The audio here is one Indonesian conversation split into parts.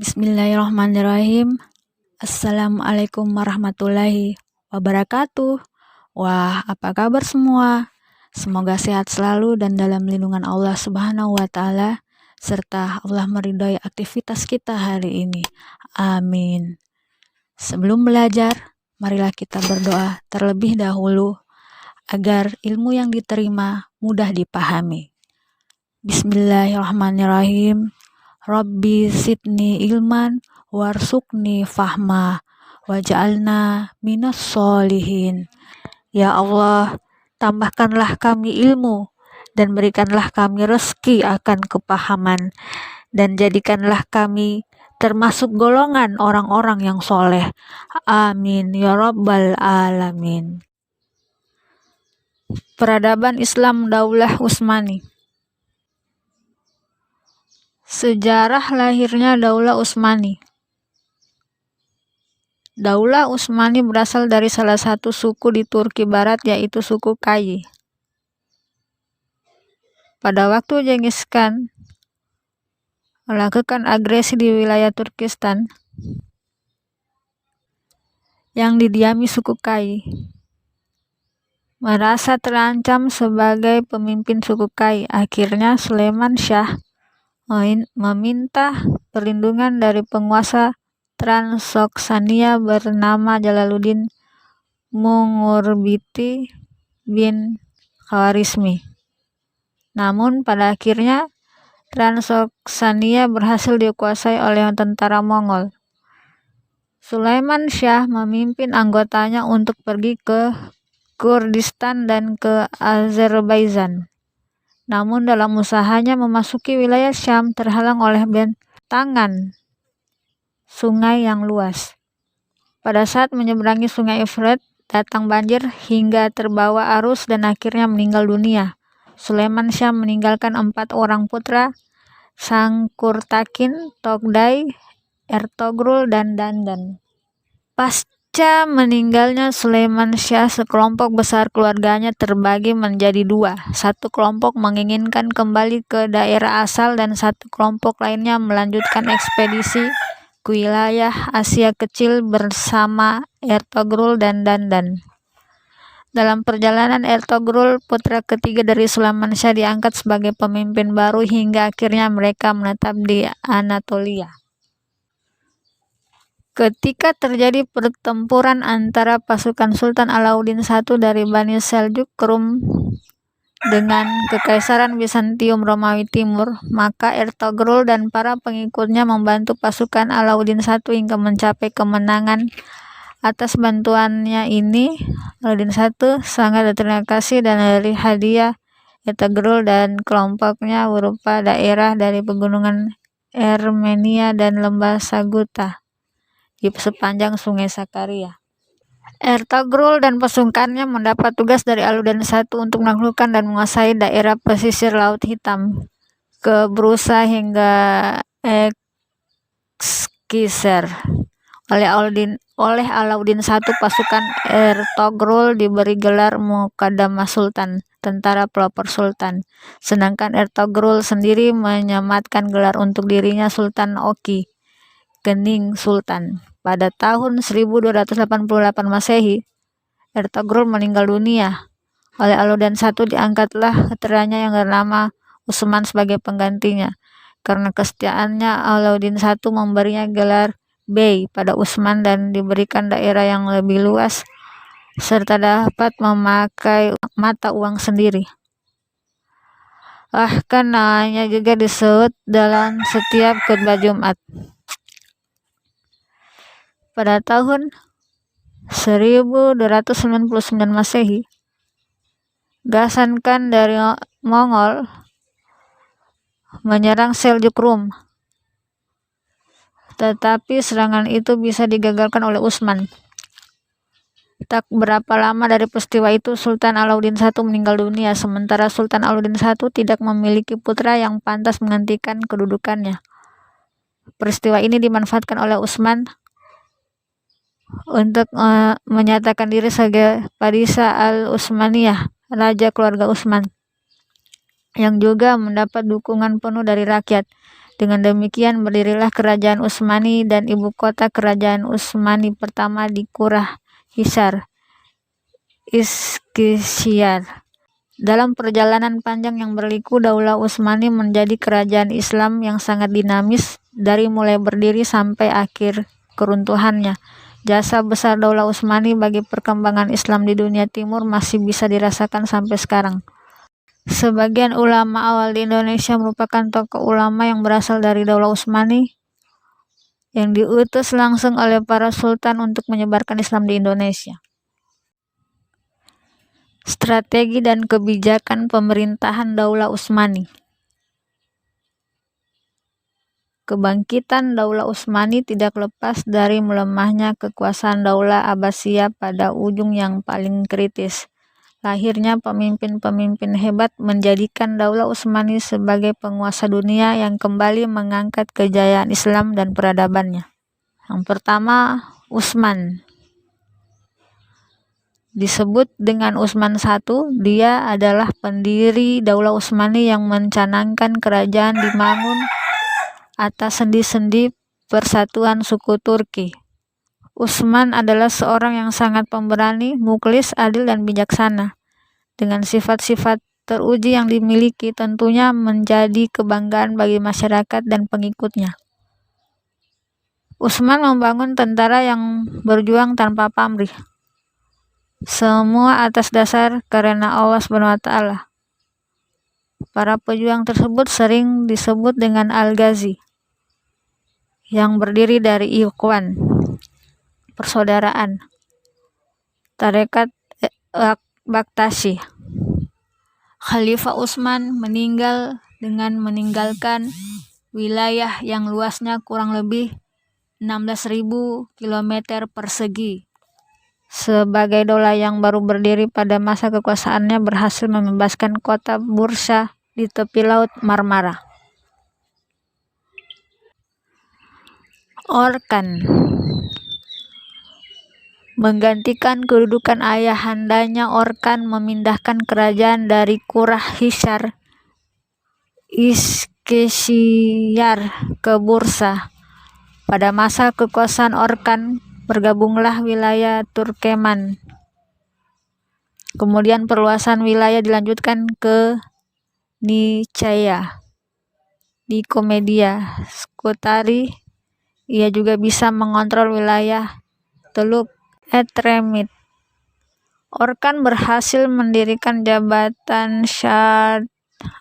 Bismillahirrahmanirrahim. Assalamualaikum warahmatullahi wabarakatuh. Wah, apa kabar semua? Semoga sehat selalu dan dalam lindungan Allah Subhanahu wa Ta'ala, serta Allah meridhai aktivitas kita hari ini. Amin. Sebelum belajar, marilah kita berdoa terlebih dahulu agar ilmu yang diterima mudah dipahami. Bismillahirrahmanirrahim. Rabbi zidni ilman warsukni fahma waj'alna minas solihin. Ya Allah, tambahkanlah kami ilmu dan berikanlah kami rezeki akan kepahaman, dan jadikanlah kami termasuk golongan orang-orang yang soleh. Amin ya rabbal alamin. Peradaban Islam Daulah Utsmani. Sejarah lahirnya Daulah Utsmani. Daulah Utsmani berasal dari salah satu suku di Turki Barat, yaitu suku Kayi. Pada waktu Genghis Khan melakukan agresi di wilayah Turkistan yang didiami suku Kayi, merasa terancam sebagai pemimpin suku Kayi. Akhirnya Sulaiman Shah meminta perlindungan dari penguasa Transoksania bernama Jalaluddin Mungurbiti bin Khawarizmi. Namun pada akhirnya Transoksania berhasil dikuasai oleh tentara Mongol. Sulaiman Shah memimpin anggotanya untuk pergi ke Kurdistan dan ke Azerbaijan. Namun dalam usahanya memasuki wilayah Syam terhalang oleh bentangan sungai yang luas. Pada saat menyeberangi sungai Efrat, datang banjir hingga terbawa arus dan akhirnya meninggal dunia. Sulaiman Shah meninggalkan 4 orang putra, Sangkurtakin, Togday, Ertogrul, dan Dandan. Pasca meninggalnya Sulaiman Shah, sekelompok besar keluarganya terbagi menjadi 2. Satu kelompok menginginkan kembali ke daerah asal dan satu kelompok lainnya melanjutkan ekspedisi ke wilayah Asia Kecil bersama Ertogrul dan Dandan. Dalam perjalanan Ertogrul, putra ketiga dari Sulaiman Shah, diangkat sebagai pemimpin baru hingga akhirnya mereka menetap di Anatolia. Ketika terjadi pertempuran antara pasukan Sultan Alauddin I dari Bani Seljuk Rum dengan Kekaisaran Bizantium Romawi Timur, maka Ertogrul dan para pengikutnya membantu pasukan Alauddin I hingga mencapai kemenangan. Atas bantuannya ini, Alauddin I sangat berterima kasih dan memberi hadiah Ertogrul dan kelompoknya berupa daerah dari pegunungan Armenia dan lembah Saguta di sepanjang Sungai Sakarya. Ertogrul dan pasukannya mendapat tugas dari Alauddin I untuk menaklukkan dan menguasai daerah pesisir Laut Hitam ke Brusa hingga Eskisar. Oleh Alauddin I, pasukan Ertogrul diberi gelar Muqaddamah Sultan, tentara pelopor Sultan, sedangkan Ertogrul sendiri menyematkan gelar untuk dirinya Sultan Oki, Gening Sultan. Pada tahun 1288 Masehi, Ertogrul meninggal dunia. Oleh Alauddin I diangkatlah putranya yang bernama Utsman sebagai penggantinya. Karena kesetiaannya, Alauddin I memberinya gelar Bey pada Utsman dan diberikan daerah yang lebih luas serta dapat memakai mata uang sendiri. Bahkan namanya juga disebut dalam setiap khutbah Jumat. Pada tahun 1299 Masehi, Ghazan Khan dari Mongol menyerang Seljuk Rum, tetapi serangan itu bisa digagalkan oleh Utsman. Tak berapa lama dari peristiwa itu, Sultan Alauddin I meninggal dunia, sementara Sultan Alauddin I tidak memiliki putra yang pantas menggantikan kedudukannya. Peristiwa ini dimanfaatkan oleh Utsman untuk menyatakan diri sebagai Padishah al-Utsmaniyah, raja keluarga Utsman, yang juga mendapat dukungan penuh dari rakyat. Dengan demikian berdirilah Kerajaan Utsmani dan ibu kota Kerajaan Utsmani pertama di Qurrah Hisar, Iskishar. Dalam perjalanan panjang yang berliku, Daulah Utsmani menjadi kerajaan Islam yang sangat dinamis dari mulai berdiri sampai akhir keruntuhannya. Jasa besar Daulah Utsmani bagi perkembangan Islam di dunia timur masih bisa dirasakan sampai sekarang. Sebagian ulama awal di Indonesia merupakan tokoh ulama yang berasal dari Daulah Utsmani yang diutus langsung oleh para sultan untuk menyebarkan Islam di Indonesia. Strategi dan kebijakan pemerintahan Daulah Utsmani. Kebangkitan Daulah Utsmani tidak lepas dari melemahnya kekuasaan Daulah Abbasiyah pada ujung yang paling kritis. Lahirnya pemimpin-pemimpin hebat menjadikan Daulah Utsmani sebagai penguasa dunia yang kembali mengangkat kejayaan Islam dan peradabannya. Yang pertama, Utsman. Disebut dengan Utsman I, dia adalah pendiri Daulah Utsmani yang mencanangkan kerajaan dibangun atas sendi-sendi persatuan suku Turki. Utsman adalah seorang yang sangat pemberani, mukhlis, adil, dan bijaksana. Dengan sifat-sifat teruji yang dimiliki, tentunya menjadi kebanggaan bagi masyarakat dan pengikutnya. Utsman membangun tentara yang berjuang tanpa pamrih. Semua atas dasar karena Allah SWT. Para pejuang tersebut sering disebut dengan Al-Ghazi, yang berdiri dari Ikhwan, persaudaraan, tarekat Baktashi. Khalifah Utsman meninggal dengan meninggalkan wilayah yang luasnya kurang lebih 16.000 km persegi. Sebagai daulah yang baru berdiri pada masa kekuasaannya, berhasil membebaskan kota Bursa di tepi laut Marmara. Orkan menggantikan kedudukan ayahandanya. Orkan memindahkan kerajaan dari Qurrah Hisar, Iskishar ke Bursa. Pada masa kekuasaan Orkan, bergabunglah wilayah Turkeman. Kemudian perluasan wilayah dilanjutkan ke Nicaea, Nikomedia, Skutari. Ia juga bisa mengontrol wilayah Teluk Edremit. Orkan berhasil mendirikan jabatan Shah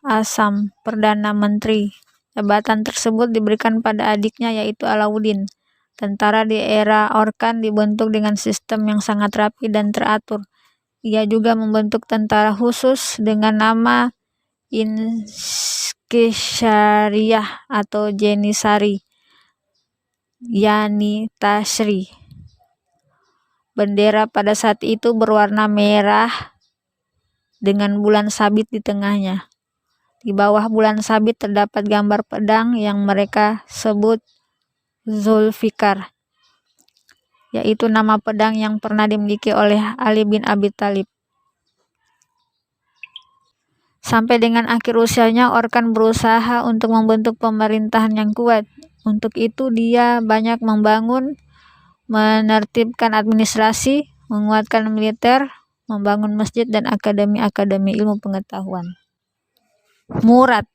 Asam, Perdana Menteri. Jabatan tersebut diberikan pada adiknya, yaitu Alauddin. Tentara di era Orkan dibentuk dengan sistem yang sangat rapi dan teratur. Ia juga membentuk tentara khusus dengan nama Inskisariyah atau Jenisari Yani Tashri. Bendera pada saat itu berwarna merah dengan bulan sabit di tengahnya. Di bawah bulan sabit terdapat gambar pedang yang mereka sebut Zulfikar, yaitu nama pedang yang pernah dimiliki oleh Ali bin Abi Thalib. Sampai dengan akhir usianya, Orkan berusaha untuk membentuk pemerintahan yang kuat. Untuk itu dia banyak membangun, menertibkan administrasi, menguatkan militer, membangun masjid dan akademi-akademi ilmu pengetahuan. Murad.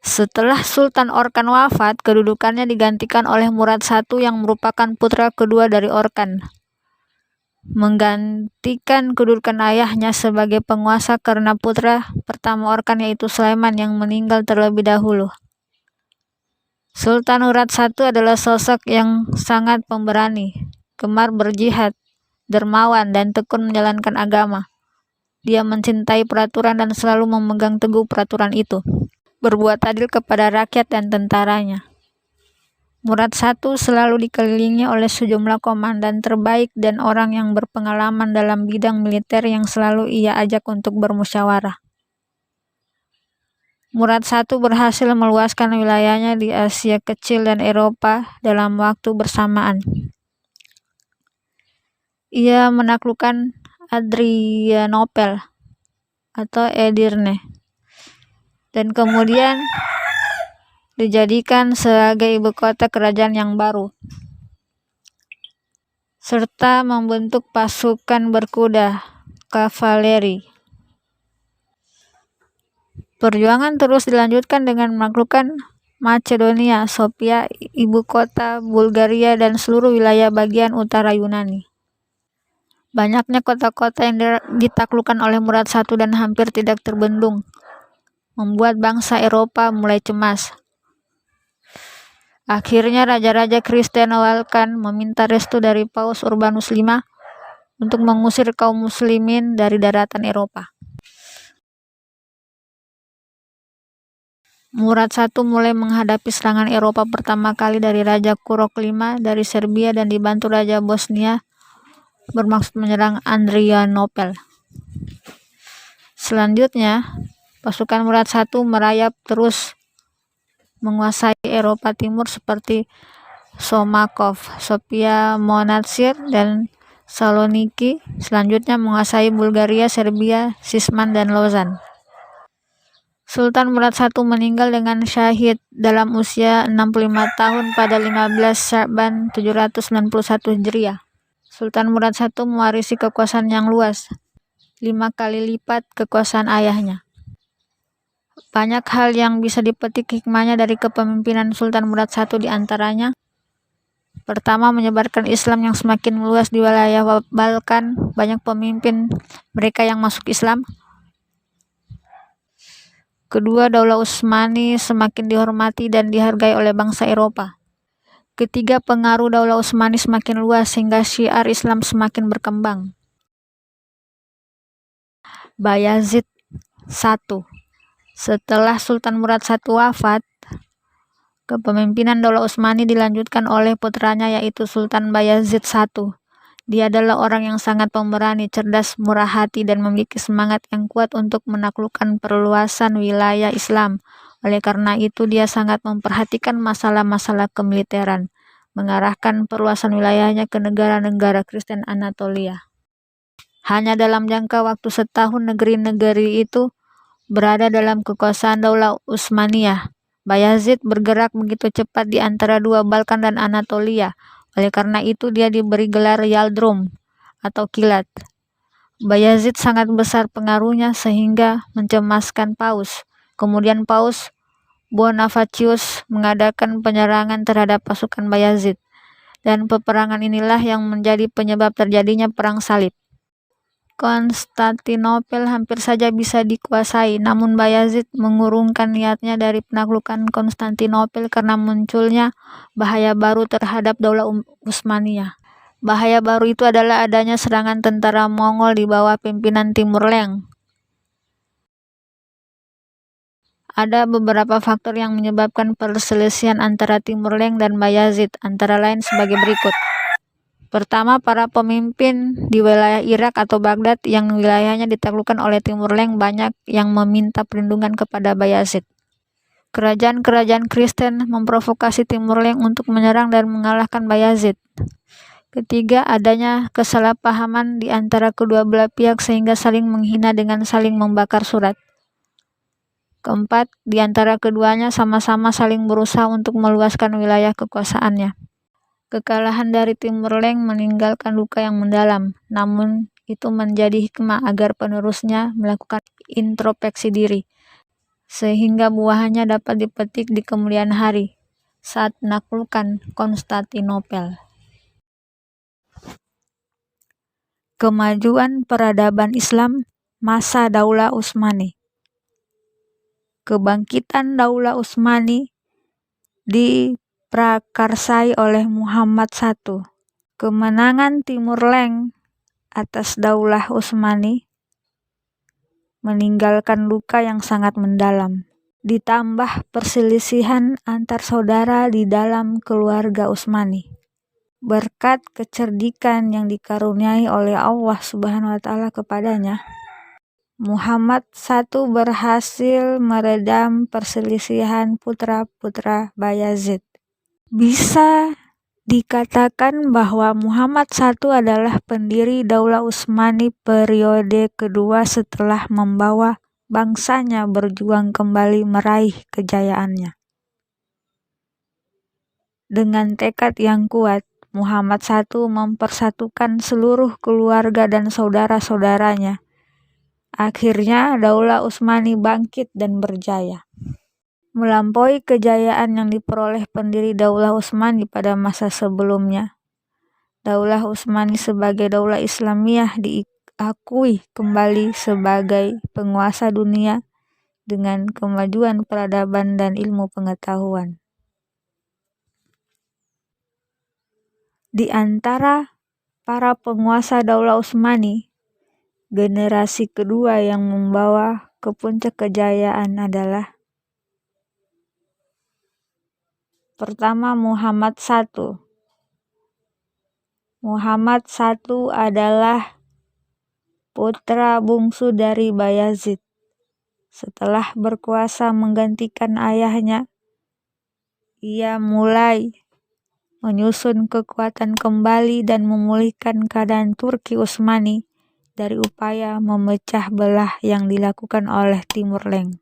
Setelah Sultan Orkan wafat, kedudukannya digantikan oleh Murad I yang merupakan putra kedua dari Orkan. Menggantikan kedudukan ayahnya sebagai penguasa karena putra pertama Orkan, yaitu Sulaiman, yang meninggal terlebih dahulu. Sultan Murad I adalah sosok yang sangat pemberani, gemar berjihad, dermawan, dan tekun menjalankan agama. Dia mencintai peraturan dan selalu memegang teguh peraturan itu, berbuat adil kepada rakyat dan tentaranya. Murad I selalu dikelilingi oleh sejumlah komandan terbaik dan orang yang berpengalaman dalam bidang militer yang selalu ia ajak untuk bermusyawarah. Murad I berhasil meluaskan wilayahnya di Asia Kecil dan Eropa dalam waktu bersamaan. Ia menaklukkan Adrianopel atau Edirne, dan kemudian dijadikan sebagai ibu kota kerajaan yang baru, serta membentuk pasukan berkuda, kavaleri. Perjuangan terus dilanjutkan dengan menaklukkan Macedonia, Sofia, ibu kota Bulgaria, dan seluruh wilayah bagian utara Yunani. Banyaknya kota-kota yang ditaklukkan oleh Murad I dan hampir tidak terbendung, membuat bangsa Eropa mulai cemas. Akhirnya raja-raja Kristen Balkan meminta restu dari Paus Urbanus V untuk mengusir kaum muslimin dari daratan Eropa. Murad I mulai menghadapi serangan Eropa pertama kali dari Raja Kurok V dari Serbia dan dibantu Raja Bosnia bermaksud menyerang Adrianopel. Selanjutnya, pasukan Murad I merayap terus menguasai Eropa Timur seperti Somakov, Sofia Monastir, dan Saloniki. Selanjutnya menguasai Bulgaria, Serbia, Sisman, dan Lozan. Sultan Murad I meninggal dengan syahid dalam usia 65 tahun pada 15 Sya'ban 791 Hijriah. Sultan Murad I mewarisi kekuasaan yang luas, 5 kali lipat kekuasaan ayahnya. Banyak hal yang bisa dipetik hikmahnya dari kepemimpinan Sultan Murad I, diantaranya: pertama, menyebarkan Islam yang semakin meluas di wilayah Balkan, banyak pemimpin mereka yang masuk Islam. Kedua, Daulah Utsmani semakin dihormati dan dihargai oleh bangsa Eropa. Ketiga, pengaruh Daulah Utsmani semakin luas sehingga syiar Islam semakin berkembang. Bayazid I. Setelah Sultan Murad I wafat, kepemimpinan Daulah Utsmani dilanjutkan oleh putranya yaitu Sultan Bayazid I. Dia adalah orang yang sangat pemberani, cerdas, murah hati, dan memiliki semangat yang kuat untuk menaklukkan perluasan wilayah Islam. Oleh karena itu, dia sangat memperhatikan masalah-masalah kemiliteran, mengarahkan perluasan wilayahnya ke negara-negara Kristen Anatolia. Hanya dalam jangka waktu setahun negeri-negeri itu berada dalam kekuasaan Daulah Utsmaniyah. Bayazid bergerak begitu cepat di antara dua Balkan dan Anatolia. Oleh karena itu dia diberi gelar Yaldrum atau kilat. Bayazid sangat besar pengaruhnya sehingga mencemaskan Paus. Kemudian Paus Bonavacius mengadakan penyerangan terhadap pasukan Bayazid, dan peperangan inilah yang menjadi penyebab terjadinya Perang Salib. Konstantinopel hampir saja bisa dikuasai, namun Bayazid mengurungkan niatnya dari penaklukan Konstantinopel karena munculnya bahaya baru terhadap Daulah Utsmaniyah. Bahaya baru itu adalah adanya serangan tentara Mongol di bawah pimpinan Timur Leng. Ada beberapa faktor yang menyebabkan perselisihan antara Timur Leng dan Bayazid, antara lain sebagai berikut. Pertama, para pemimpin di wilayah Irak atau Baghdad yang wilayahnya ditaklukkan oleh Timur Leng banyak yang meminta perlindungan kepada Bayazid. Kerajaan-kerajaan Kristen memprovokasi Timur Leng untuk menyerang dan mengalahkan Bayazid. Ketiga, adanya kesalahpahaman di antara kedua belah pihak sehingga saling menghina dengan saling membakar surat. Keempat, di antara keduanya sama-sama saling berusaha untuk meluaskan wilayah kekuasaannya. Kekalahan dari Timur Leng meninggalkan luka yang mendalam, namun itu menjadi hikmah agar penerusnya melakukan introspeksi diri, sehingga buahnya dapat dipetik di kemudian hari saat menaklukkan Konstantinopel. Kemajuan peradaban Islam masa Daulah Utsmani. Kebangkitan Daulah Utsmani diprakarsai oleh Muhammad I. Kemenangan Timur Leng atas Daulah Utsmani meninggalkan luka yang sangat mendalam. Ditambah perselisihan antar saudara di dalam keluarga Utsmani. Berkat kecerdikan yang dikaruniai oleh Allah Subhanahu wa Ta'ala kepadanya, Muhammad I berhasil meredam perselisihan putra-putra Bayazid. Bisa dikatakan bahwa Muhammad I adalah pendiri Daulah Utsmani periode kedua setelah membawa bangsanya berjuang kembali meraih kejayaannya. Dengan tekad yang kuat, Muhammad I mempersatukan seluruh keluarga dan saudara-saudaranya. Akhirnya, Daulah Utsmani bangkit dan berjaya. Melampaui kejayaan yang diperoleh pendiri Daulah Utsmani pada masa sebelumnya, Daulah Utsmani sebagai Daulah Islamiyah diakui kembali sebagai penguasa dunia dengan kemajuan peradaban dan ilmu pengetahuan. Di antara para penguasa Daulah Utsmani, generasi kedua yang membawa ke puncak kejayaan adalah pertama, Muhammad I. Muhammad I adalah putra bungsu dari Bayazid. Setelah berkuasa menggantikan ayahnya, ia mulai menyusun kekuatan kembali dan memulihkan keadaan Turki Utsmani dari upaya memecah belah yang dilakukan oleh Timur Leng.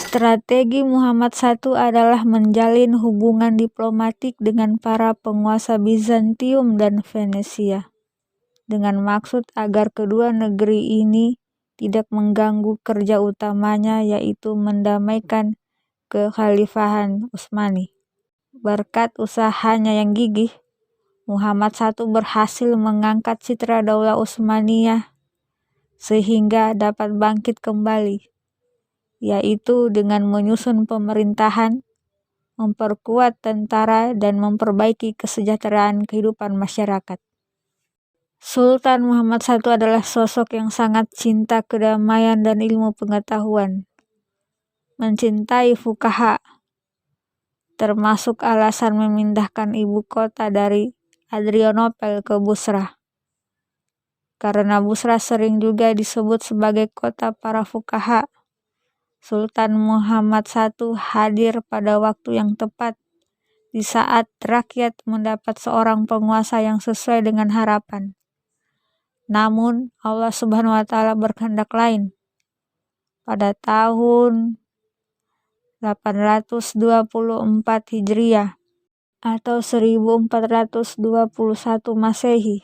Strategi Muhammad I adalah menjalin hubungan diplomatik dengan para penguasa Bizantium dan Venesia, dengan maksud agar kedua negeri ini tidak mengganggu kerja utamanya, yaitu mendamaikan kekhalifahan Utsmani. Berkat usahanya yang gigih, Muhammad I berhasil mengangkat citra Daulah Utsmaniyah sehingga dapat bangkit kembali, yaitu dengan menyusun pemerintahan, memperkuat tentara, dan memperbaiki kesejahteraan kehidupan masyarakat. Sultan Muhammad I adalah sosok yang sangat cinta kedamaian dan ilmu pengetahuan, mencintai fuqaha, termasuk alasan memindahkan ibu kota dari Adrianopel ke Busra, karena Busra sering juga disebut sebagai kota para fuqaha. Sultan Muhammad I hadir pada waktu yang tepat, di saat rakyat mendapat seorang penguasa yang sesuai dengan harapan. Namun, Allah Subhanahu wa Ta'ala berkehendak lain. Pada tahun 824 Hijriah atau 1421 Masehi,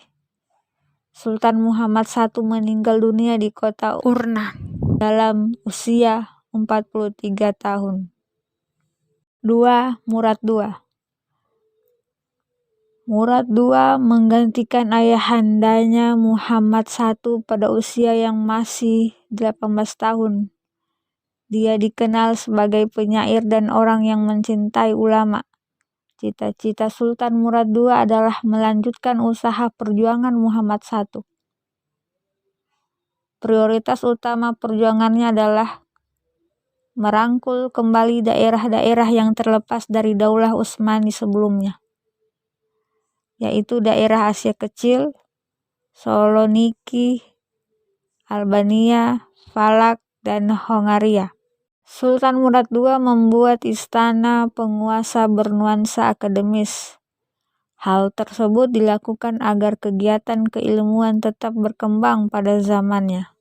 Sultan Muhammad I meninggal dunia di kota Urna dalam usia 43 tahun. 2. Murad II. Murad II menggantikan ayahandanya Muhammad I pada usia yang masih 18 tahun. Dia dikenal sebagai penyair dan orang yang mencintai ulama. Cita-cita Sultan Murad II adalah melanjutkan usaha perjuangan Muhammad I. Prioritas utama perjuangannya adalah merangkul kembali daerah-daerah yang terlepas dari Daulah Utsmani sebelumnya, yaitu daerah Asia Kecil, Saloniki, Albania, Falak, dan Hongaria. Sultan Murad II membuat istana penguasa bernuansa akademis. Hal tersebut dilakukan agar kegiatan keilmuan tetap berkembang pada zamannya.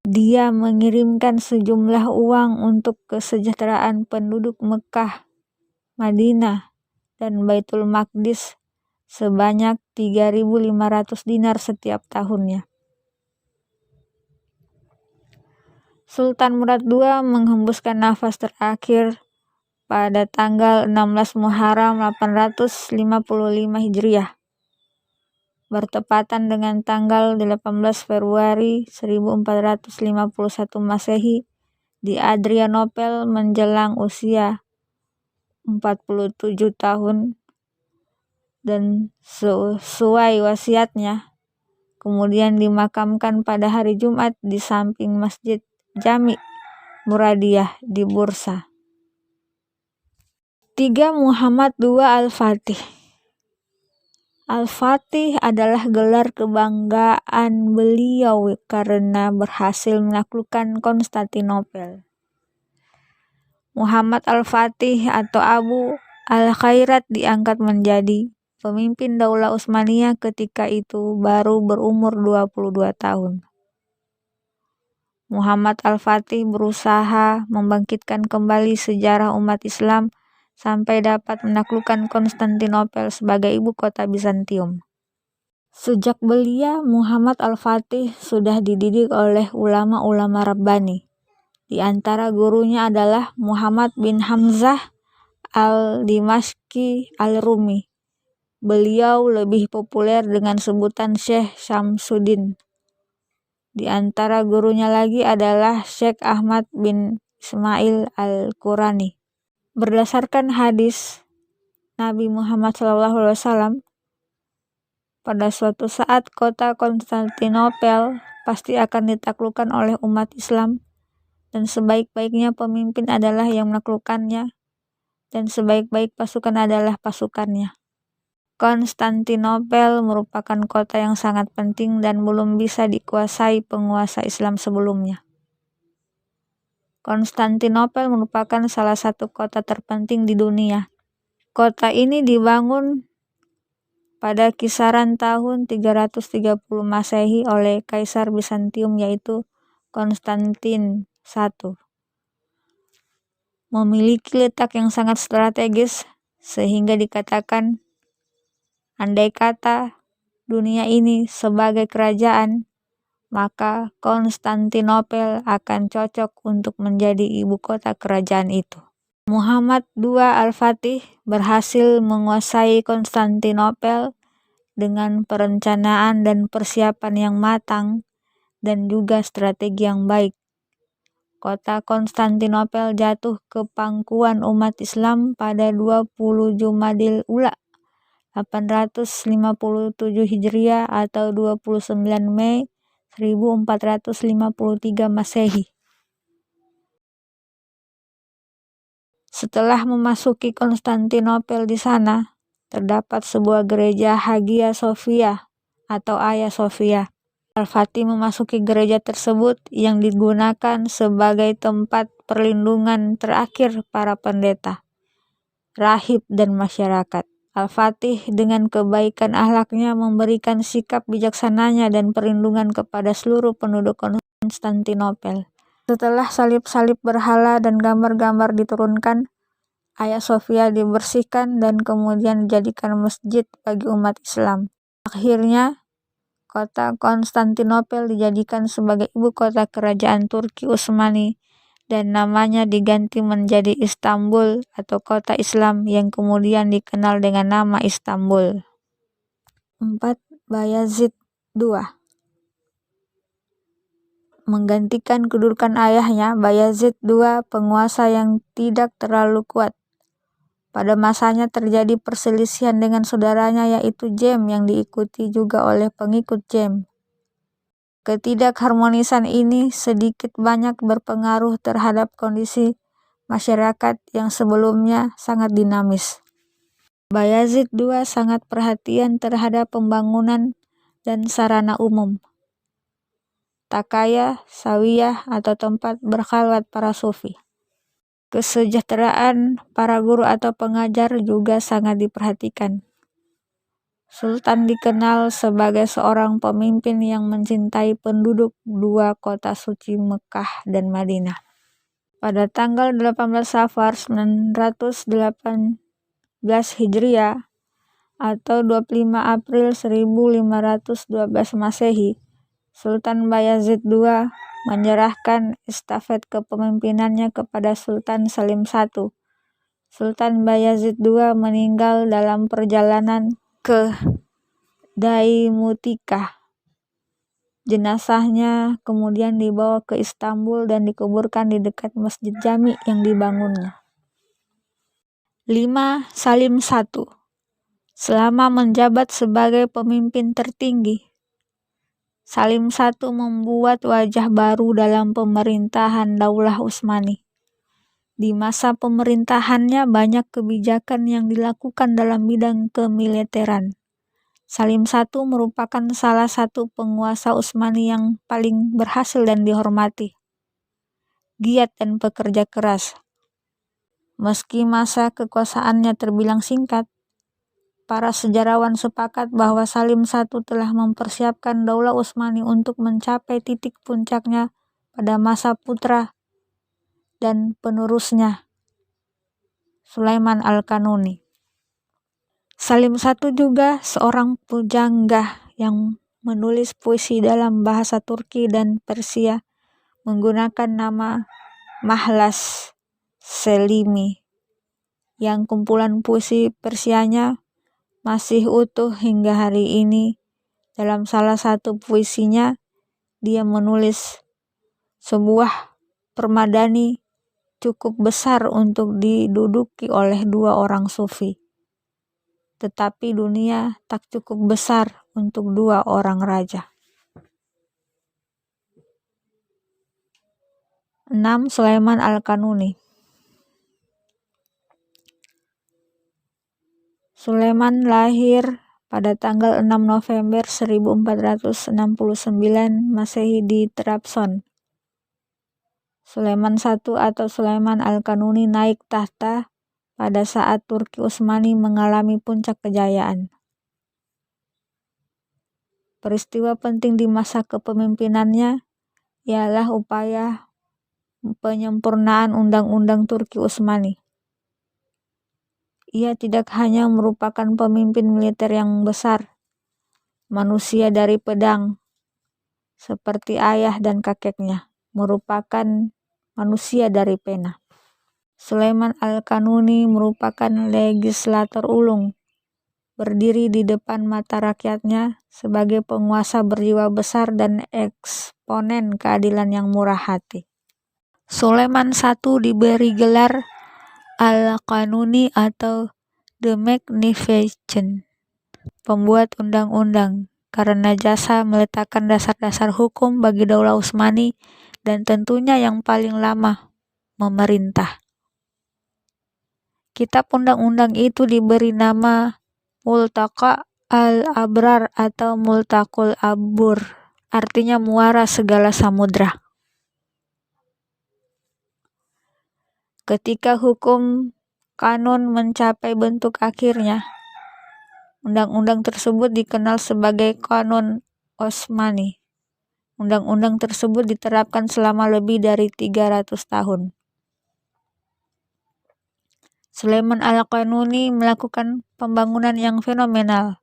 Dia mengirimkan sejumlah uang untuk kesejahteraan penduduk Mekah, Madinah, dan Baitul Maqdis sebanyak 3.500 dinar setiap tahunnya. Sultan Murad II menghembuskan nafas terakhir pada tanggal 16 Muharram 855 Hijriah, bertepatan dengan tanggal 18 Februari 1451 Masehi di Adrianopel menjelang usia 47 tahun, dan sesuai wasiatnya kemudian dimakamkan pada hari Jumat di samping Masjid Jami' Muradiyah di Bursa. 3. Muhammad II Al-Fatih. Al-Fatih adalah gelar kebanggaan beliau karena berhasil menaklukkan Konstantinopel. Muhammad Al-Fatih atau Abu Al-Khairat diangkat menjadi pemimpin Daulah Utsmaniyah ketika itu baru berumur 22 tahun. Muhammad Al-Fatih berusaha membangkitkan kembali sejarah umat Islam sampai dapat menaklukkan Konstantinopel sebagai ibu kota Bizantium. Sejak belia, Muhammad Al-Fatih sudah dididik oleh ulama-ulama Rabbani. Di antara gurunya adalah Muhammad bin Hamzah Al-Dimashqi Al-Rumi. Beliau lebih populer dengan sebutan Syekh Syamsuddin. Di antara gurunya lagi adalah Syekh Ahmad bin Ismail Al-Qurani. Berdasarkan hadis Nabi Muhammad SAW, pada suatu saat kota Konstantinopel pasti akan ditaklukkan oleh umat Islam, dan sebaik-baiknya pemimpin adalah yang menaklukkannya, dan sebaik-baik pasukan adalah pasukannya. Konstantinopel merupakan kota yang sangat penting dan belum bisa dikuasai penguasa Islam sebelumnya. Konstantinopel merupakan salah satu kota terpenting di dunia. Kota ini dibangun pada kisaran tahun 330 Masehi oleh Kaisar Bizantium yaitu Konstantin I. Memiliki letak yang sangat strategis sehingga dikatakan andai kata dunia ini sebagai kerajaan, maka Konstantinopel akan cocok untuk menjadi ibu kota kerajaan itu. Muhammad II Al-Fatih berhasil menguasai Konstantinopel dengan perencanaan dan persiapan yang matang dan juga strategi yang baik. Kota Konstantinopel jatuh ke pangkuan umat Islam pada 20 Jumadil Ula 857 Hijriah atau 29 Mei 1453 Masehi. Setelah memasuki Konstantinopel, di sana terdapat sebuah gereja Hagia Sophia atau Hagia Sophia. Al-Fatih memasuki gereja tersebut yang digunakan sebagai tempat perlindungan terakhir para pendeta, rahib, dan masyarakat. Al-Fatih dengan kebaikan akhlaknya memberikan sikap bijaksananya dan perlindungan kepada seluruh penduduk Konstantinopel. Setelah salib-salib berhala dan gambar-gambar diturunkan, Hagia Sophia dibersihkan dan kemudian dijadikan masjid bagi umat Islam. Akhirnya, kota Konstantinopel dijadikan sebagai ibu kota kerajaan Turki Utsmani dan namanya diganti menjadi Istanbul atau kota Islam yang kemudian dikenal dengan nama Istanbul. 4. Bayazid II. Menggantikan kedudukan ayahnya, Bayazid II penguasa yang tidak terlalu kuat. Pada masanya terjadi perselisihan dengan saudaranya yaitu Jem yang diikuti juga oleh pengikut Jem. Ketidakharmonisan ini sedikit banyak berpengaruh terhadap kondisi masyarakat yang sebelumnya sangat dinamis. Bayazid II sangat perhatian terhadap pembangunan dan sarana umum, takaya, sawiyah atau tempat berkhalwat para sufi. Kesejahteraan para guru atau pengajar juga sangat diperhatikan. Sultan dikenal sebagai seorang pemimpin yang mencintai penduduk dua kota suci Mekah dan Madinah. Pada tanggal 18 Safar 918 Hijriah atau 25 April 1512 Masehi, Sultan Bayazid II menyerahkan estafet kepemimpinannya kepada Sultan Salim I. Sultan Bayazid II meninggal dalam perjalanan ke Daimutika. Jenazahnya kemudian dibawa ke Istanbul dan dikuburkan di dekat Masjid Jami yang dibangunnya. 5. Salim I. Selama menjabat sebagai pemimpin tertinggi, Salim I membuat wajah baru dalam pemerintahan Daulah Utsmani. Di masa pemerintahannya banyak kebijakan yang dilakukan dalam bidang kemiliteran. Salim I merupakan salah satu penguasa Utsmani yang paling berhasil dan dihormati. Giat dan pekerja keras. Meski masa kekuasaannya terbilang singkat, para sejarawan sepakat bahwa Salim I telah mempersiapkan Daulah Utsmani untuk mencapai titik puncaknya pada masa putra dan penerusnya, Sulaiman Al-Qanuni. Salim I juga seorang pujangga yang menulis puisi dalam bahasa Turki dan Persia menggunakan nama Mahlas Selimi, yang kumpulan puisi Persianya masih utuh hingga hari ini. Dalam salah satu puisinya, dia menulis sebuah permadani cukup besar untuk diduduki oleh dua orang sufi, tetapi dunia tak cukup besar untuk dua orang raja. 6. Sulaiman Al-Qanuni. Sulaiman lahir pada tanggal 6 November 1469 Masehi di Trabzon. Sulaiman I atau Sulaiman Al-Qanuni naik tahta pada saat Turki Utsmani mengalami puncak kejayaan. Peristiwa penting di masa kepemimpinannya ialah upaya penyempurnaan Undang-Undang Turki Utsmani. Ia tidak hanya merupakan pemimpin militer yang besar, manusia dari pedang, seperti ayah dan kakeknya, merupakan manusia dari pena. Sulaiman Al-Qanuni merupakan legislator ulung, berdiri di depan mata rakyatnya sebagai penguasa berjiwa besar dan eksponen keadilan yang murah hati. Sulaiman I diberi gelar Al-Qanuni atau The Magnificent, pembuat undang-undang, karena jasa meletakkan dasar-dasar hukum bagi Daulah Utsmani dan tentunya yang paling lama memerintah. Kitab undang-undang itu diberi nama Multaqa al-Abrar atau Multaqul Abur, artinya muara segala samudra. Ketika hukum kanun mencapai bentuk akhirnya, undang-undang tersebut dikenal sebagai Kanun Utsmani. Undang-undang tersebut diterapkan selama lebih dari 300 tahun. Sulaiman Al-Qanuni melakukan pembangunan yang fenomenal.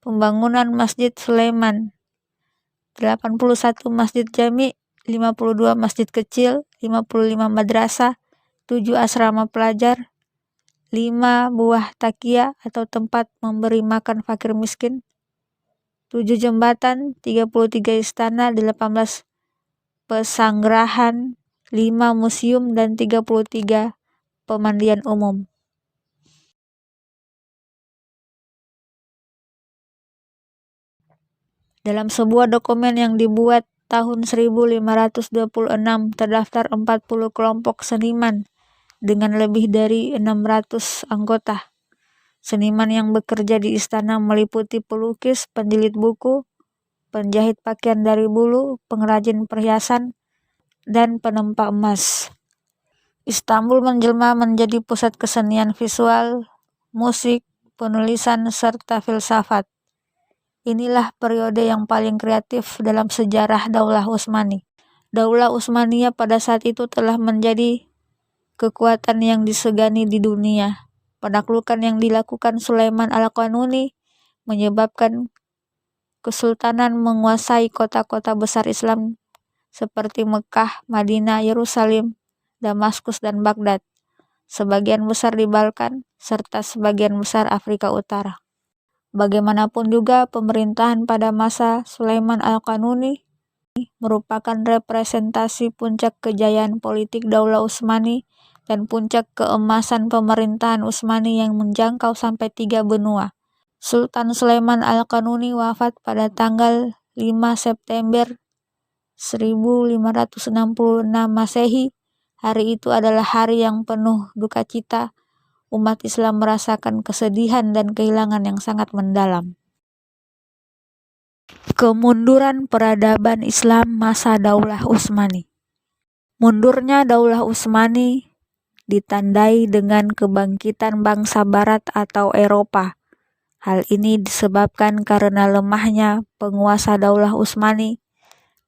Pembangunan Masjid Sulaiman, 81 masjid jami, 52 masjid kecil, 55 madrasah, 7 asrama pelajar, 5 buah takia atau tempat memberi makan fakir miskin, 7 jembatan, 33 istana, 18 pesanggerahan, 5 museum, dan 33 pemandian umum. Dalam sebuah dokumen yang dibuat tahun 1526 terdaftar 40 kelompok seniman dengan lebih dari 600 anggota. Seniman yang bekerja di istana meliputi pelukis, penjilid buku, penjahit pakaian dari bulu, pengrajin perhiasan, dan penempa emas. Istanbul menjelma menjadi pusat kesenian visual, musik, penulisan, serta filsafat. Inilah periode yang paling kreatif dalam sejarah Daulah Utsmani. Daulah Utsmaniyah pada saat itu telah menjadi kekuatan yang disegani di dunia. Penaklukan yang dilakukan Sulaiman Al-Qanuni menyebabkan kesultanan menguasai kota-kota besar Islam seperti Mekah, Madinah, Yerusalem, Damaskus, dan Baghdad, sebagian besar di Balkan, serta sebagian besar Afrika Utara. Bagaimanapun juga, pemerintahan pada masa Sulaiman Al-Qanuni merupakan representasi puncak kejayaan politik Daulah Utsmani dan puncak keemasan pemerintahan Utsmani yang menjangkau sampai 3 benua. Sultan Sulaiman Al-Qanuni wafat pada tanggal 5 September 1566 Masehi. Hari itu adalah hari yang penuh duka cita. Umat Islam merasakan kesedihan dan kehilangan yang sangat mendalam. Kemunduran peradaban Islam masa Daulah Utsmani. Mundurnya Daulah Utsmani ditandai dengan kebangkitan bangsa Barat atau Eropa. Hal ini disebabkan karena lemahnya penguasa Daulah Utsmani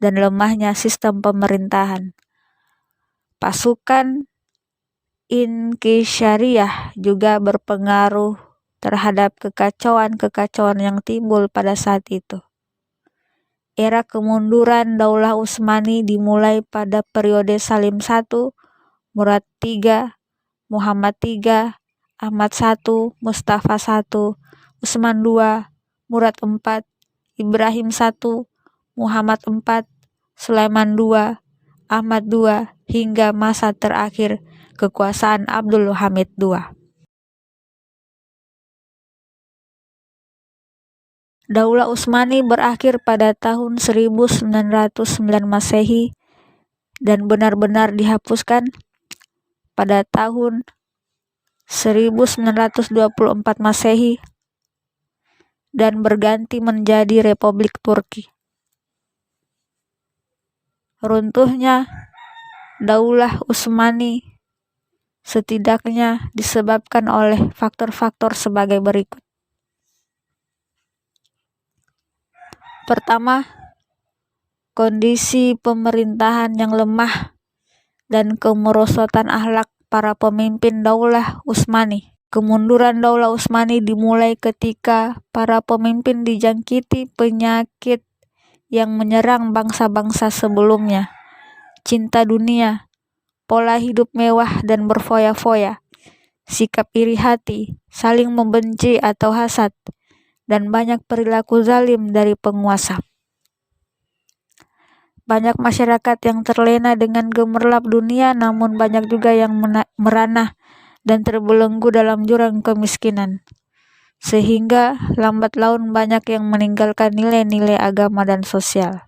dan lemahnya sistem pemerintahan. Pasukan Inqisyariyah juga berpengaruh terhadap kekacauan-kekacauan yang timbul pada saat itu. Era kemunduran Daulah Utsmani dimulai pada periode Salim I, Murad III, Muhammad III, Ahmad I, Mustafa I, Utsman II, Murad IV, Ibrahim I, Muhammad IV, Sulaiman II, Ahmad II, hingga masa terakhir kekuasaan Abdul Hamid II. Daulah Utsmani berakhir pada tahun 1909 Masehi dan benar-benar dihapuskan pada tahun 1924 Masehi dan berganti menjadi Republik Turki. Runtuhnya Daulah Utsmani setidaknya disebabkan oleh faktor-faktor sebagai berikut. Pertama, kondisi pemerintahan yang lemah dan kemerosotan akhlak para pemimpin Daulah Utsmani. Kemunduran Daulah Utsmani dimulai ketika para pemimpin dijangkiti penyakit yang menyerang bangsa-bangsa sebelumnya. Cinta dunia, pola hidup mewah dan berfoya-foya, sikap iri hati, saling membenci atau hasad, dan banyak perilaku zalim dari penguasa. Banyak masyarakat yang terlena dengan gemerlap dunia, namun banyak juga yang merana dan terbelenggu dalam jurang kemiskinan. Sehingga lambat laun banyak yang meninggalkan nilai-nilai agama dan sosial.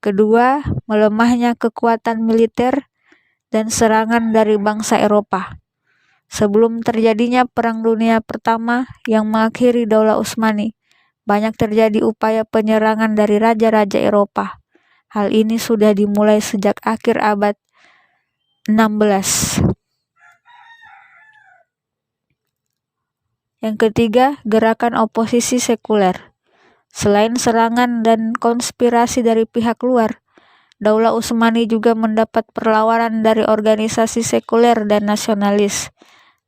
Kedua, melemahnya kekuatan militer dan serangan dari bangsa Eropa. Sebelum terjadinya Perang Dunia Pertama yang mengakhiri Daulah Utsmani, banyak terjadi upaya penyerangan dari raja-raja Eropa. Hal ini sudah dimulai sejak akhir abad 16. Yang ketiga, gerakan oposisi sekuler. Selain serangan dan konspirasi dari pihak luar, Daulah Utsmani juga mendapat perlawanan dari organisasi sekuler dan nasionalis.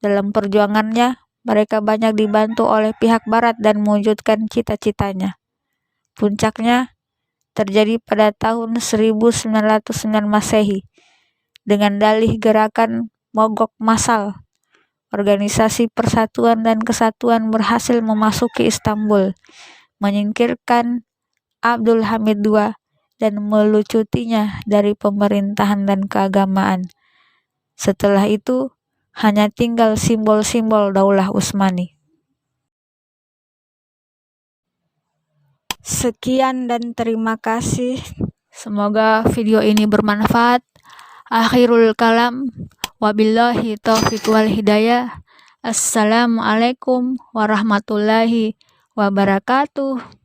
Dalam perjuangannya, mereka banyak dibantu oleh pihak barat dan mewujudkan cita-citanya. Puncaknya terjadi pada tahun 1909 Masehi dengan dalih gerakan mogok massal. Organisasi Persatuan dan Kesatuan berhasil memasuki Istanbul, menyingkirkan Abdul Hamid II dan melucutinya dari pemerintahan dan keagamaan. Setelah itu, hanya tinggal simbol-simbol Daulah Utsmani. Sekian dan terima kasih. Semoga video ini bermanfaat. Akhirul kalam. Wabillahi taufiq wal hidayah. Assalamualaikum warahmatullahi wabarakatuh.